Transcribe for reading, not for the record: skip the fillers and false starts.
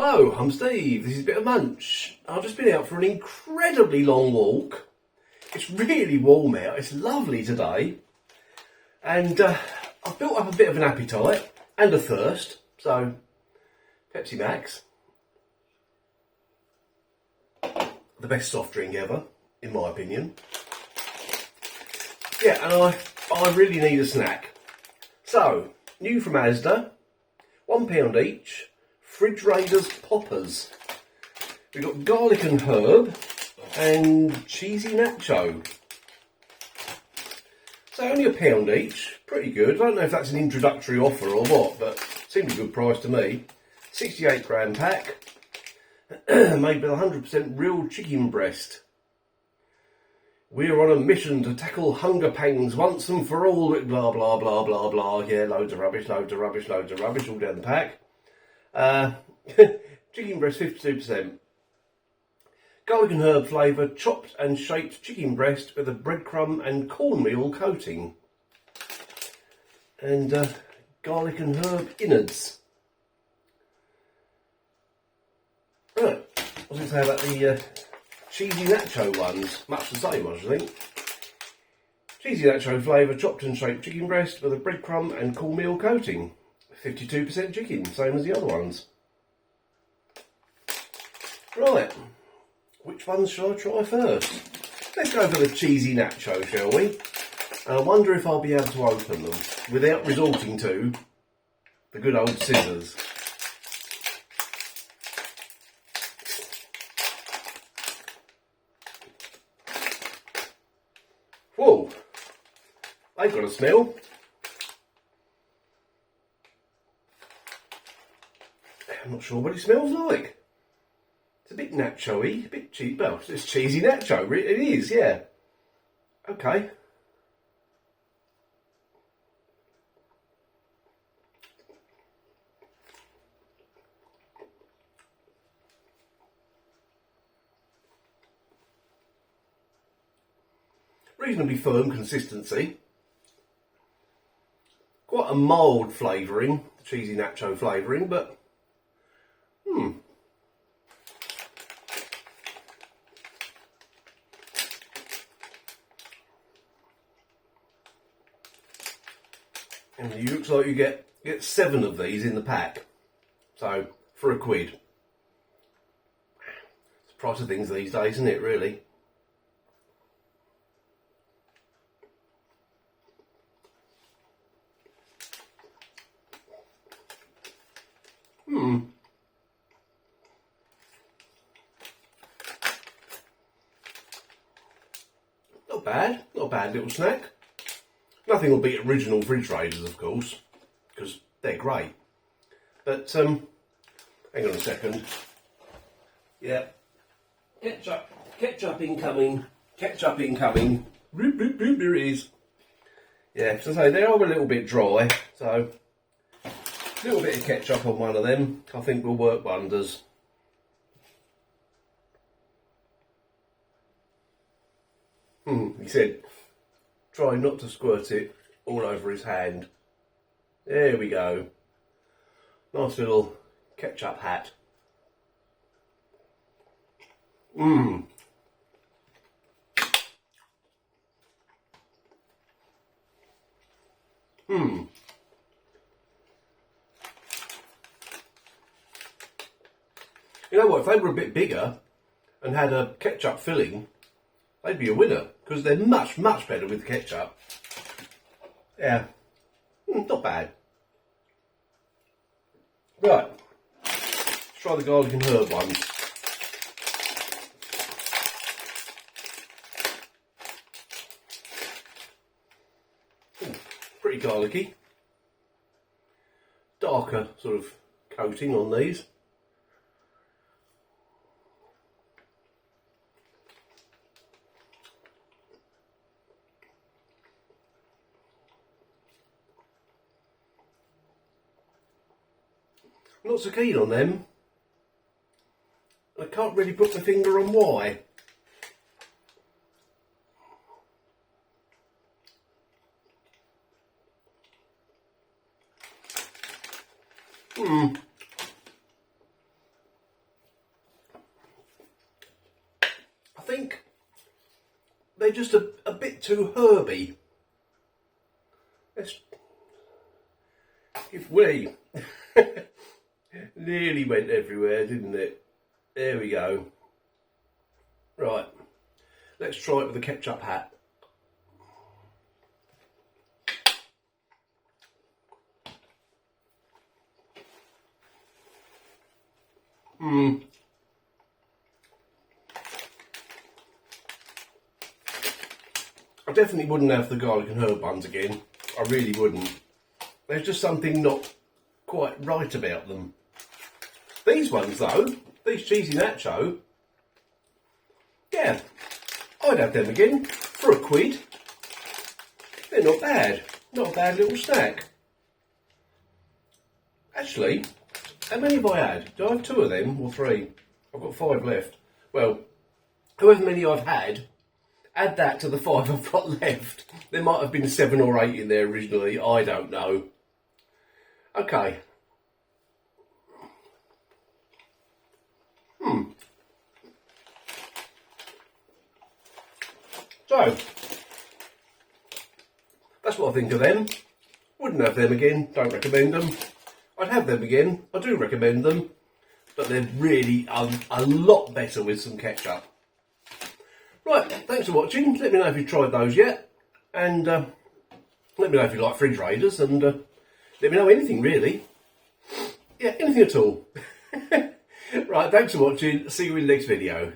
Hello, I'm Steve. This is a bit of munch. I've just been out for an incredibly long walk. It's really warm out. It's lovely today. And I've built up a bit of an appetite and a thirst. So, Pepsi Max. The best soft drink ever, in my opinion. Yeah, and I really need a snack. So, new from Asda. £1 each. Fridge Raiders poppers. We've got garlic and herb and cheesy nacho. So only £1 each, pretty good. I don't know if that's an introductory offer or what, but seemed a good price to me. 68 gram pack, made with 100% real chicken breast. We're on a mission to tackle hunger pangs once and for all, blah, blah, blah, blah, blah. Yeah, loads of rubbish, all down the pack. Chicken breast 52%. Garlic and herb flavour, chopped and shaped chicken breast with a breadcrumb and cornmeal coating. And garlic and herb innards. Right, I was going to say about the cheesy nacho ones, much the same I think. Cheesy nacho flavour, chopped and shaped chicken breast with a breadcrumb and cornmeal coating. 52% chicken, same as the other ones. Right, which ones shall I try first? Let's go for the cheesy nacho, shall we? I wonder if I'll be able to open them without resorting to the good old scissors. Whoa, they've got a smell. I'm not sure what it smells like. It's a bit nacho-y, a bit cheap. Well, it's cheesy nacho. It is, yeah. Okay. Reasonably firm consistency. Quite a mild flavouring, cheesy nacho flavouring, but And it looks like you get 7 of these in the pack. So, for £1. It's the price of things these days, isn't it, really? Not a bad little snack. Nothing will beat original Fridge Raiders, of course, because they're great. But, hang on a second. Yeah. Ketchup incoming. Roop, roop, roop, there it is. Yeah, so they are a little bit dry, so a little bit of ketchup on one of them, I think will work wonders. He said, try not to squirt it all over his hand. There we go. Nice little ketchup hat. You know what, if they were a bit bigger and had a ketchup filling, they'd be a winner, because they're much, much better with ketchup. Yeah, not bad. Right, let's try the garlic and herb ones. Pretty garlicky. Darker sort of coating on these. I'm not so keen on them. I can't really put my finger on why. think they're just a bit too herby. If we nearly went everywhere, didn't it? There we go. Right, let's try it with the ketchup hat. I definitely wouldn't have the garlic and herb ones again. I really wouldn't. There's just something not quite right about them. These ones though, these cheesy nacho, yeah, I'd have them again for £1. They're not bad. Not a bad little snack. Actually, how many have I had? Do I have 2 of them or 3? I've got 5 left. Well, however many I've had, add that to the 5 I've got left. There might have been 7 or 8 in there originally. I don't know. Okay. So, that's what I think of them. Wouldn't have them again. Don't recommend them. I'd have them again. I do recommend them. But they're really a lot better with some ketchup. Right, thanks for watching. Let me know if you've tried those yet. And let me know if you like fridge raiders. And let me know anything, really. Yeah, anything at all. Right, thanks for watching. See you in the next video.